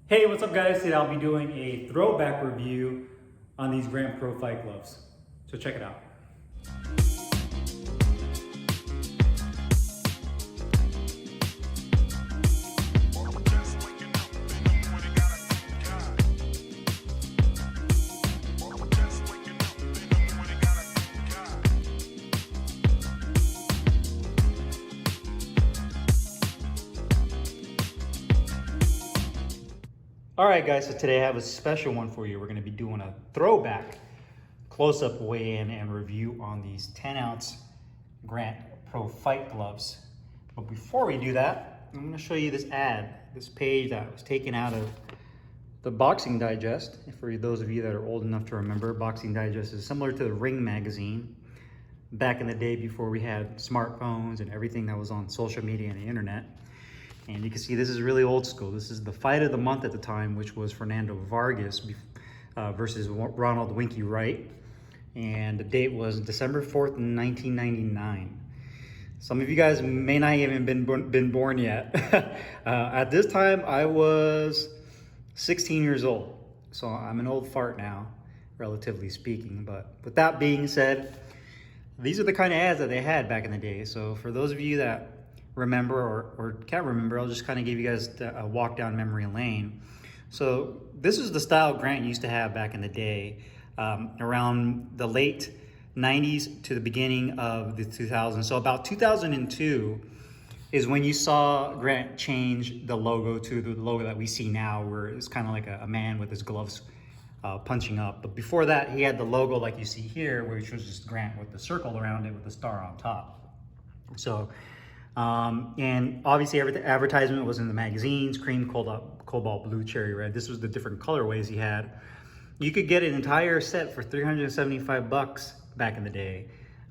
Hey, what's up guys? Today I'll be doing a throwback review on these Grant Pro Fight gloves. So check it out. All right guys, so today I have a special one for you. We're gonna be doing a throwback close-up weigh-in and review on these 10-ounce Grant Pro Fight gloves. But before we do that, I'm gonna show you this ad, this page that was taken out of the Boxing Digest. For those of you that are old enough to remember, Boxing Digest is similar to the Ring magazine back in the day before we had smartphones and everything that was on social media and the internet. And you can see this is really old school. This is the fight of the month at the time, which was Fernando Vargas versus Ronald Winky Wright. And the date was December 4th, 1999. Some of you guys may not even been born yet. At this time, I was 16 years old. So I'm an old fart now, relatively speaking. But with that being said, these are the kind of ads that they had back in the day. So for those of you that remember or can't remember, I'll just kind of give you guys a walk down memory lane. So this is the style Grant used to have back in the day, around the late 90s to the beginning of the 2000s. So about 2002 is when you saw Grant change the logo to the logo that we see now, where it's kind of like a man with his gloves punching up. But before that, he had the logo like you see here, which was just Grant with the circle around it with the star on top. So and obviously every advertisement was in the magazines: cream, cobalt blue, cherry red. This was the different colorways he had. You could get an entire set for 375 bucks back in the day,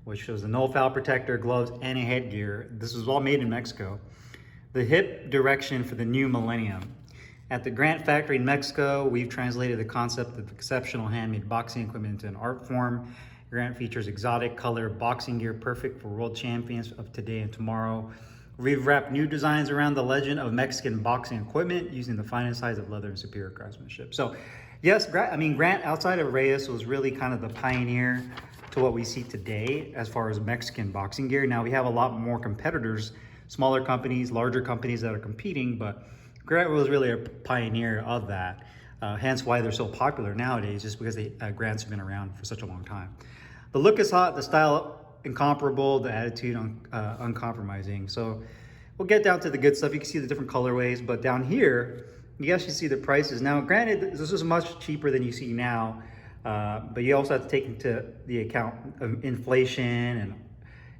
which was a no foul protector, gloves, and a headgear. This was all made in Mexico. The hip direction for the new millennium. At the Grant factory in Mexico, we've translated the concept of exceptional handmade boxing equipment into an art form. Grant features exotic color boxing gear perfect for world champions of today and tomorrow. We've wrapped new designs around the legend of Mexican boxing equipment using the finest size of leather and superior craftsmanship. So yes, Grant outside of Reyes was really kind of the pioneer to what we see today as far as Mexican boxing gear. Now we have a lot more competitors, smaller companies, larger companies that are competing, but Grant was really a pioneer of that. Hence why they're so popular nowadays, just because Grant's been around for such a long time. The look is hot, the style incomparable, the attitude uncompromising. So we'll get down to the good stuff. You can see the different colorways, but down here, you actually see the prices. Now, granted, this is much cheaper than you see now, but you also have to take into the account of inflation and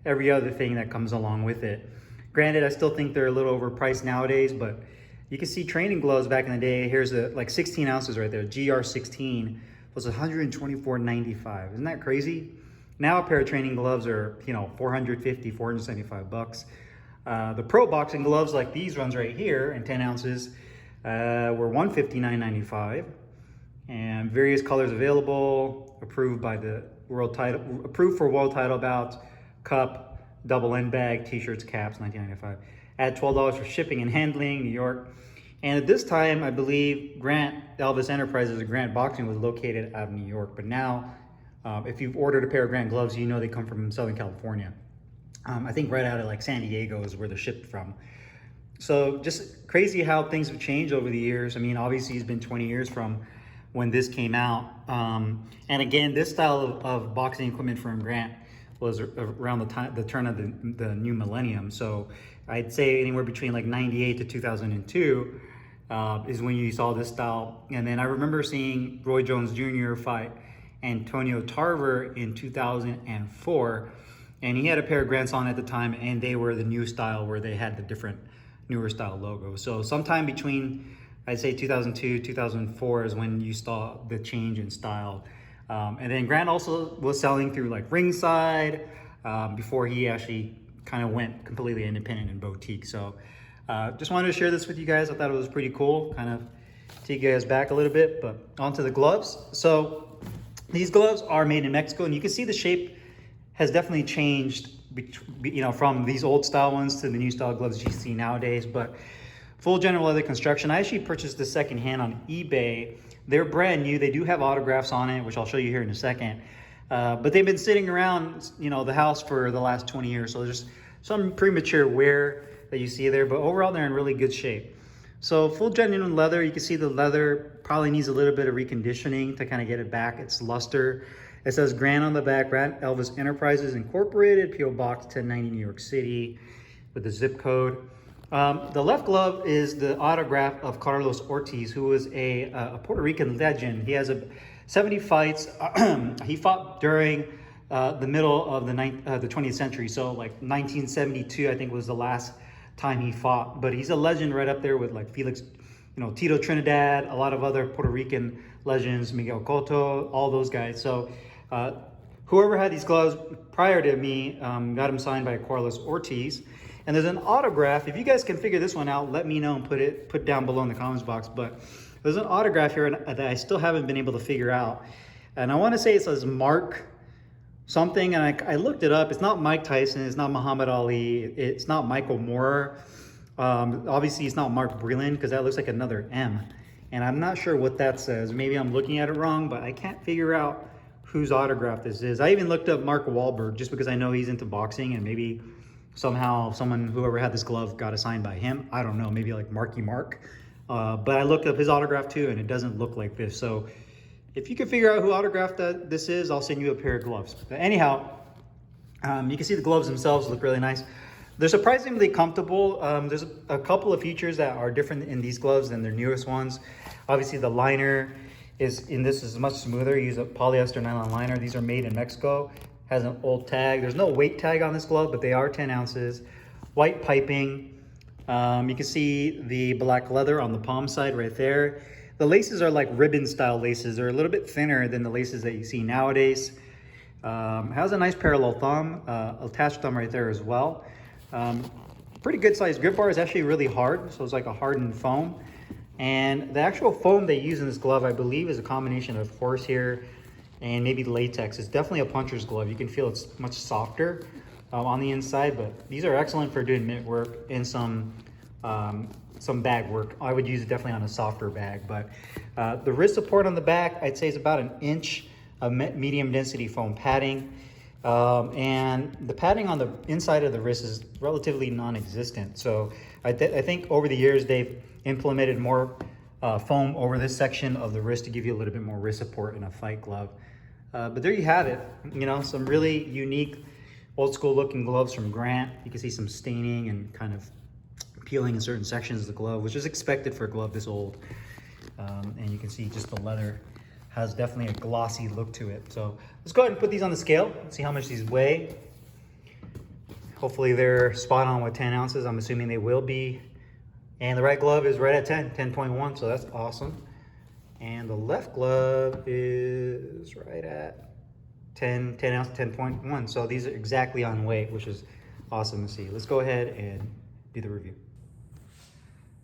every other thing that comes along with it. Granted, I still think they're a little overpriced nowadays, but you can see training gloves back in the day. Here's like 16 ounces right there. GR16 was $124.95. Isn't that crazy? Now a pair of training gloves are, $450, $475. The pro boxing gloves like these ones right here in 10 ounces were $159.95, and various colors available, approved by the approved for world title bouts, cup, double end bag, t-shirts, caps, $19.95. Add $12 for shipping and handling, New York. And at this time, I believe Grant Elvis Enterprises or Grant Boxing was located out of New York. But now, if you've ordered a pair of Grant gloves, you know they come from Southern California. I think right out of like San Diego is where they're shipped from. So just crazy how things have changed over the years. I mean, obviously it's been 20 years from when this came out. And again, this style of boxing equipment from Grant was around the turn of the new millennium. So I'd say anywhere between like 98 to 2002 is when you saw this style. And then I remember seeing Roy Jones Jr. fight Antonio Tarver in 2004. And he had a pair of Grants on at the time, and they were the new style where they had the different newer style logo. So sometime between, I'd say 2002, 2004 is when you saw the change in style. And then Grant also was selling through like Ringside before he actually kind of went completely independent and boutique. So just wanted to share this with you guys. I thought it was pretty cool, kind of take you guys back a little bit. But onto the gloves. So these gloves are made in Mexico, and you can see the shape has definitely changed, from these old style ones to the new style gloves you see nowadays. But full general leather construction. I actually purchased this secondhand on eBay. They're brand new. They do have autographs on it, which I'll show you here in a second. But they've been sitting around, you know, the house for the last 20 years. So there's some premature wear that you see there, but overall they're in really good shape. So full genuine leather. You can see the leather probably needs a little bit of reconditioning to kind of get it back its luster. It says Grant on the back, Grant Elvis Enterprises Incorporated, P.O. Box 1090, New York City, with the zip code. The left glove is the autograph of Carlos Ortiz, who was a Puerto Rican legend. He has 70 fights. He fought during the middle of the 20th century. So like 1972, I think, was the last time he fought. But he's a legend right up there with like Felix, you know, Tito Trinidad, a lot of other Puerto Rican legends, Miguel Cotto, all those guys. So whoever had these gloves prior to me got them signed by Carlos Ortiz. And there's an autograph. If you guys can figure this one out, let me know and put it down below in the comments box. But there's an autograph here that I still haven't been able to figure out. And I want to say it says Mark something. And I looked it up. It's not Mike Tyson. It's not Muhammad Ali. It's not Michael Moore. Obviously, it's not Mark Breland, because that looks like another M. And I'm not sure what that says. Maybe I'm looking at it wrong, but I can't figure out whose autograph this is. I even looked up Mark Wahlberg just because I know he's into boxing, and maybe somehow whoever had this glove got assigned by him. I don't know, maybe like Marky Mark. But I looked up his autograph too, and it doesn't look like this. So if you can figure out who autographed this is, I'll send you a pair of gloves. But anyhow, you can see the gloves themselves look really nice. They're surprisingly comfortable. There's a couple of features that are different in these gloves than their newest ones. Obviously the liner is much smoother. You use a polyester nylon liner. These are made in Mexico. Has an old tag. There's no weight tag on this glove, but they are 10 ounces. White piping. You can see the black leather on the palm side right there. The laces are like ribbon style laces. They're a little bit thinner than the laces that you see nowadays. Has a nice parallel thumb, attached thumb right there as well. Pretty good sized grip bar. Is actually really hard, so it's like a hardened foam. And the actual foam they use in this glove, I believe, is a combination of horsehair and maybe latex. It's definitely a puncher's glove. You can feel it's much softer on the inside, but these are excellent for doing mitt work and some bag work. I would use it definitely on a softer bag, but the wrist support on the back, I'd say is about an inch of medium density foam padding. And the padding on the inside of the wrist is relatively non-existent. So I think over the years, they've implemented more foam over this section of the wrist to give you a little bit more wrist support in a fight glove. But there you have it. You know, some really unique old school looking gloves from Grant. You can see some staining and kind of peeling in certain sections of the glove, which is expected for a glove this old. And you can see just the leather has definitely a glossy look to it. So let's go ahead and put these on the scale and see how much these weigh. Hopefully they're spot on with 10 ounces. I'm assuming they will be. And the right glove is right at 10.1, so that's awesome. And the left glove is right at 10 ounce, 10.1. So these are exactly on weight, which is awesome to see. Let's go ahead and do the review.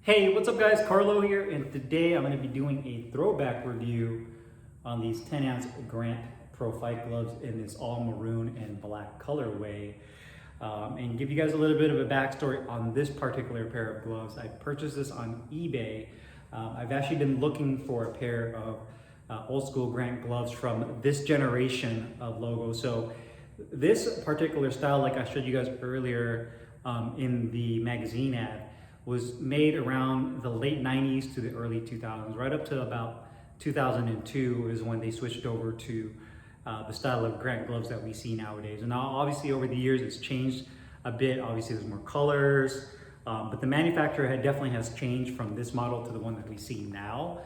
Hey, what's up guys? Carlo here, and today I'm going to be doing a throwback review on these 10 ounce Grant Pro Fight gloves in this all maroon and black colorway. And give you guys a little bit of a backstory on this particular pair of gloves. I purchased this on eBay. I've actually been looking for a pair of old school Grant gloves from this generation of logos. So this particular style, like I showed you guys earlier in the magazine ad, was made around the late 90s to the early 2000s. Right up to about 2002 is when they switched over to the style of Grant gloves that we see nowadays. And now obviously over the years it's changed a bit. Obviously there's more colors, but the manufacturer definitely has changed from this model to the one that we see now.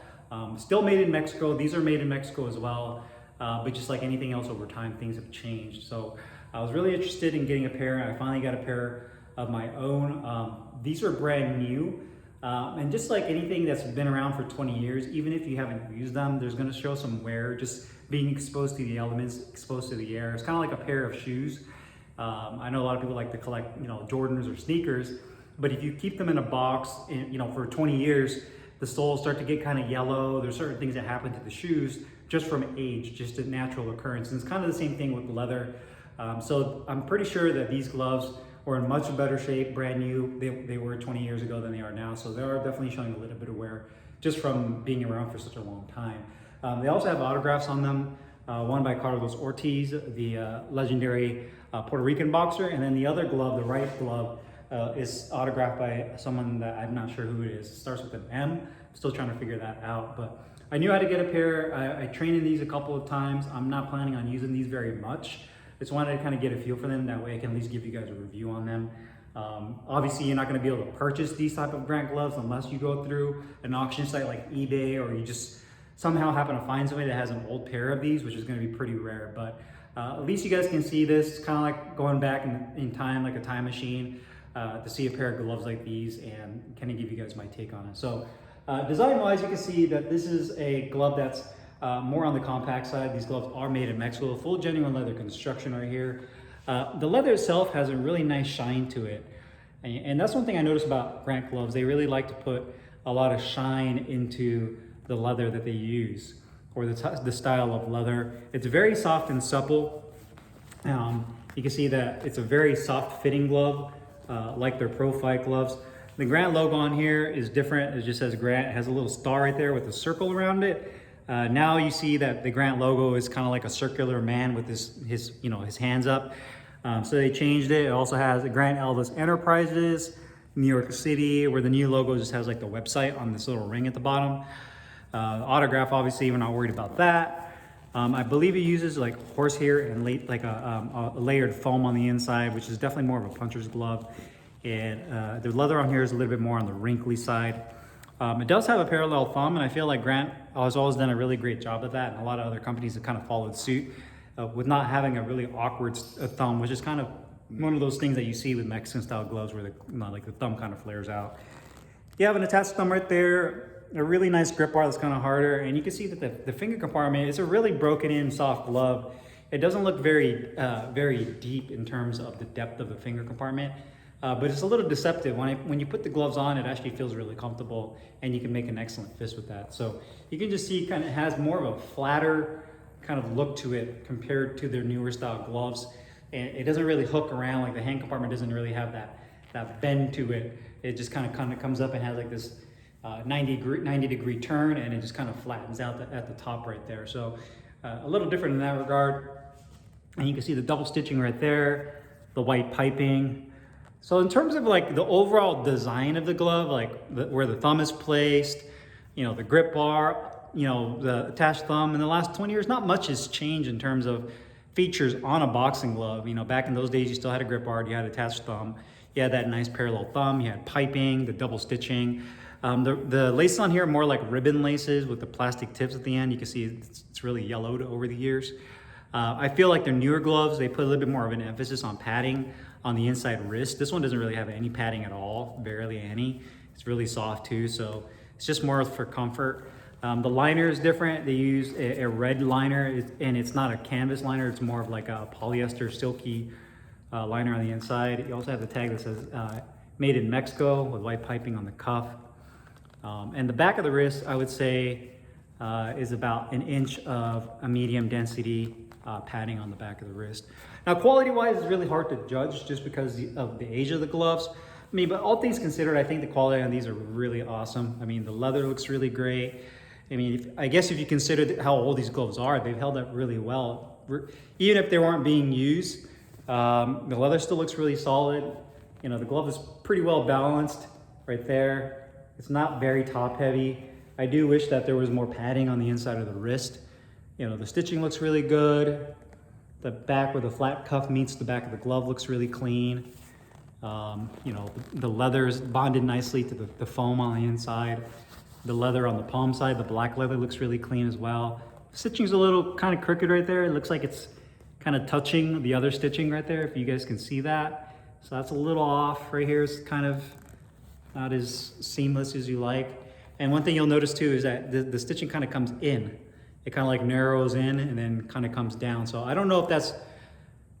Still made in Mexico. These are made in Mexico as well, but just like anything else over time, things have changed. So I was really interested in getting a pair, and I finally got a pair of my own. These are brand new. And just like anything that's been around for 20 years, even if you haven't used them, there's gonna show some wear, just being exposed to the elements, exposed to the air. It's kind of like a pair of shoes. I know a lot of people like to collect, Jordans or sneakers, but if you keep them in a box, for 20 years, the soles start to get kind of yellow. There's certain things that happen to the shoes just from age, just a natural occurrence. And it's kind of the same thing with leather. So I'm pretty sure that these gloves were in much better shape, brand new. They were 20 years ago than they are now. So they are definitely showing a little bit of wear just from being around for such a long time. They also have autographs on them. One by Carlos Ortiz, the legendary Puerto Rican boxer, and then the other glove, the right glove, is autographed by someone that I'm not sure who it is. It starts with an M. I'm still trying to figure that out, but I knew how to get a pair. I trained in these a couple of times. I'm not planning on using these very much. Just wanted to kind of get a feel for them. That way I can at least give you guys a review on them. Obviously, you're not going to be able to purchase these type of Grant gloves unless you go through an auction site like eBay, or you just somehow happen to find somebody that has an old pair of these, which is going to be pretty rare. But at least you guys can see this. It's kind of like going back in time, like a time machine, to see a pair of gloves like these and kind of give you guys my take on it. So design-wise, you can see that this is a glove that's more on the compact side. These gloves are made in Mexico, full genuine leather construction right here. The leather itself has a really nice shine to it. And that's one thing I noticed about Grant gloves. They really like to put a lot of shine into the leather that they use, or the style of leather. It's very soft and supple. You can see that it's a very soft fitting glove, like their Pro Fight gloves. The Grant logo on here is different. It just says Grant. It has a little star right there with a circle around it. Now you see that the Grant logo is kind of like a circular man with his hands up. So they changed it. It also has the Grant Elvis Enterprises, New York City, where the new logo just has like the website on this little ring at the bottom. Autograph, obviously, we're not worried about that. I believe it uses like horsehair and like a layered foam on the inside, which is definitely more of a puncher's glove. And the leather on here is a little bit more on the wrinkly side. It does have a parallel thumb, and I feel like Grant has always done a really great job of that, and a lot of other companies have kind of followed suit with not having a really awkward thumb, which is kind of one of those things that you see with Mexican style gloves where the thumb kind of flares out. You have an attached thumb right there, a really nice grip bar that's kind of harder, and you can see that the finger compartment is a really broken in soft glove. It doesn't look very very deep in terms of the depth of the finger compartment, but it's a little deceptive. When you put the gloves on, it actually feels really comfortable, and you can make an excellent fist with that. So you can just see kind of has more of a flatter kind of look to it compared to their newer style gloves. And it doesn't really hook around, like the hand compartment doesn't really have that bend to it. It just kind of comes up and has like this 90 degree turn, and it just kind of flattens out at the top right there. So a little different in that regard. And you can see the double stitching right there, the white piping. So in terms of like the overall design of the glove, like where the thumb is placed, the grip bar, the attached thumb, in the last 20 years, not much has changed in terms of features on a boxing glove. Back in those days, you still had a grip bar, you had attached thumb, you had that nice parallel thumb, you had piping, the double stitching. The laces on here are more like ribbon laces with the plastic tips at the end. You can see it's really yellowed over the years. I feel like their newer gloves, they put a little bit more of an emphasis on padding on the inside wrist. This one doesn't really have any padding at all, barely any. It's really soft too, so it's just more for comfort. The liner is different. They use a red liner, and it's not a canvas liner. It's more of like a polyester silky liner on the inside. You also have the tag that says made in Mexico with white piping on the cuff. And the back of the wrist, I would say, is about an inch of a medium density padding on the back of the wrist. Now, quality-wise, it's really hard to judge just because of the age of the gloves. But all things considered, I think the quality on these are really awesome. The leather looks really great. I guess if you consider how old these gloves are, they've held up really well. Even if they weren't being used, the leather still looks really solid. The glove is pretty well balanced right there. It's not very top heavy. I do wish that there was more padding on the inside of the wrist. The stitching looks really good. The back where the flat cuff meets the back of the glove looks really clean. The leather is bonded nicely to the foam on the inside. The leather on the palm side, the black leather looks really clean as well. Stitching's a little kind of crooked right there. It looks like it's kind of touching the other stitching right there, if you guys can see that. So that's a little off. Right here is kind of not as seamless as you like. And one thing you'll notice too is that the stitching kind of comes in. It kind of like narrows in and then kind of comes down. So I don't know if that's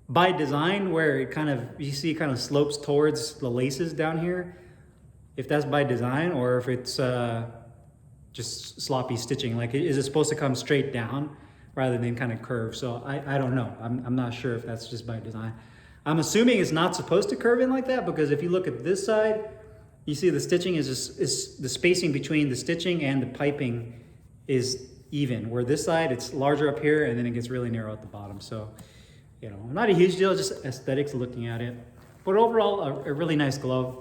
by design, where it kind of, you see it kind of slopes towards the laces down here, if that's by design, or if it's just sloppy stitching. Like, is it supposed to come straight down rather than kind of curve? So I don't know. I'm not sure if that's just by design. I'm assuming it's not supposed to curve in like that, because if you look at this side, you see the stitching is the spacing between the stitching and the piping is even. Where this side, it's larger up here and then it gets really narrow at the bottom. So, you know, not a huge deal, just aesthetics looking at it. But overall, a really nice glove.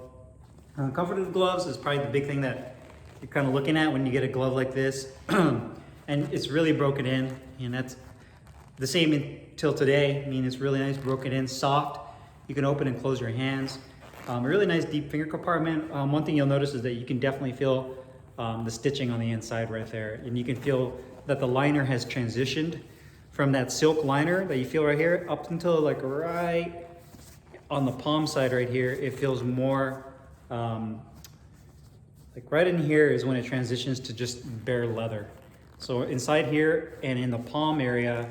Comfort of the gloves is probably the big thing that you're kind of looking at when you get a glove like this. And it's really broken in, and that's the same until today. I mean, it's really nice, broken in, soft. You can open and close your hands. A really nice deep finger compartment. One thing you'll notice is that you can definitely feel the stitching on the inside right there. And you can feel that the liner has transitioned from that silk liner that you feel right here up until like right on the palm side right here. It feels more, like right in here is when it transitions to just bare leather. So inside here and in the palm area,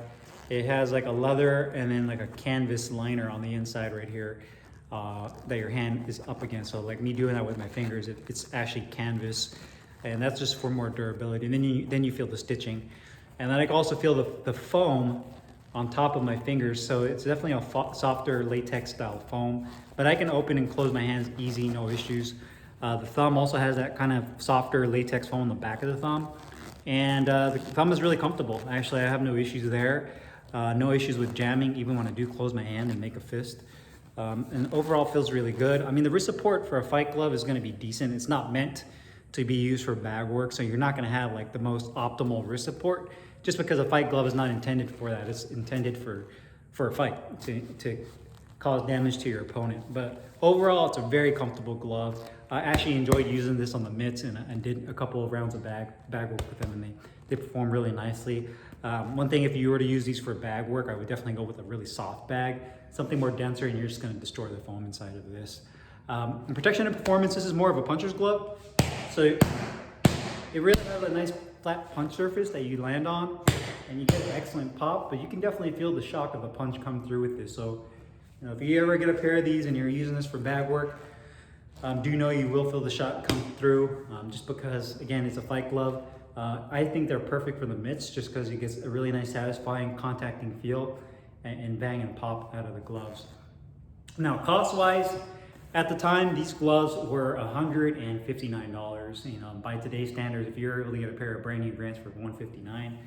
it has like a leather and then like a canvas liner on the inside right here that your hand is up against. So like me doing that with my fingers, it's actually canvas, and that's just for more durability. And then you feel the stitching. And then I can also feel the foam on top of my fingers. So it's definitely a softer latex style foam, but I can open and close my hands easy, no issues. The thumb also has that kind of softer latex foam on the back of the thumb. And the thumb is really comfortable. Actually, I have no issues there. No issues with jamming, even when I do close my hand and make a fist. And overall feels really good. I mean, the wrist support for a fight glove is gonna be decent. It's not meant to be used for bag work, so you're not gonna have like the most optimal wrist support, just because a fight glove is not intended for that. It's intended for a fight, to cause damage to your opponent. But overall, it's a very comfortable glove. I actually enjoyed using this on the mitts, and did a couple of rounds of bag work with them, and they perform really nicely. One thing, if you were to use these for bag work, I would definitely go with a really soft bag, something more denser, and you're just gonna destroy the foam inside of this. In protection and performance, this is more of a puncher's glove. So it really has a nice flat punch surface that you land on, and you get an excellent pop, but you can definitely feel the shock of the punch come through with this. So, you know, if you ever get a pair of these and you're using this for bag work, do know you will feel the shot come through, just because, again, it's a fight glove. I think they're perfect for the mitts, just because it gets a really nice satisfying contacting feel and bang and pop out of the gloves. Now, cost-wise, at the time, these gloves were $159. You know, by today's standards, if you're able to get a pair of brand new Grants for $159,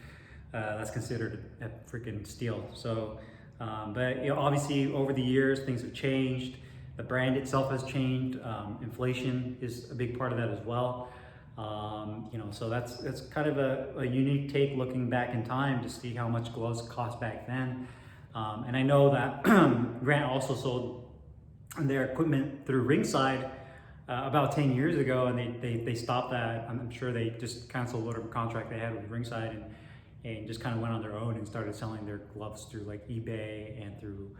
that's considered a freaking steal. So, but you know, obviously over the years, things have changed. The brand itself has changed. Inflation is a big part of that as well. You know, so that's kind of a unique take looking back in time to see how much gloves cost back then. And I know that Grant also sold their equipment through Ringside about 10 years ago, and they stopped that. I'm sure they just canceled whatever contract they had with Ringside and just kind of went on their own and started selling their gloves through like eBay and through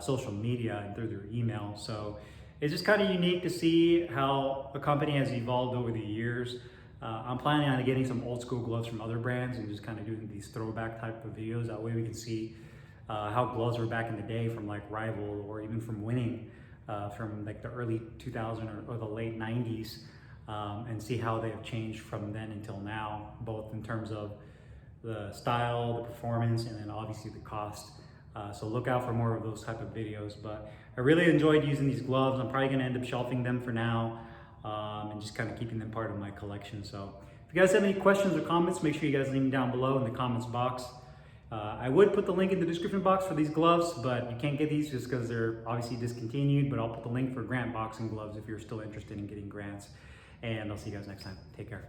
social media and through their email. So it's just kind of unique to see how a company has evolved over the years. I'm planning on getting some old school gloves from other brands and just kind of doing these throwback type of videos. That way we can see how gloves were back in the day from like Rival, or even from Winning, from like the early 2000s or the late 90s, and see how they have changed from then until now, both in terms of the style, the performance, and then obviously the cost. So look out for more of those type of videos. But I really enjoyed using these gloves. I'm probably gonna end up shelving them for now, and just kind of keeping them part of my collection. So if you guys have any questions or comments, make sure you guys leave them down below in the comments box. I would put the link in the description box for these gloves, but you can't get these just because they're obviously discontinued. But I'll put the link for Grant boxing gloves if you're still interested in getting Grants. And I'll see you guys next time. Take care.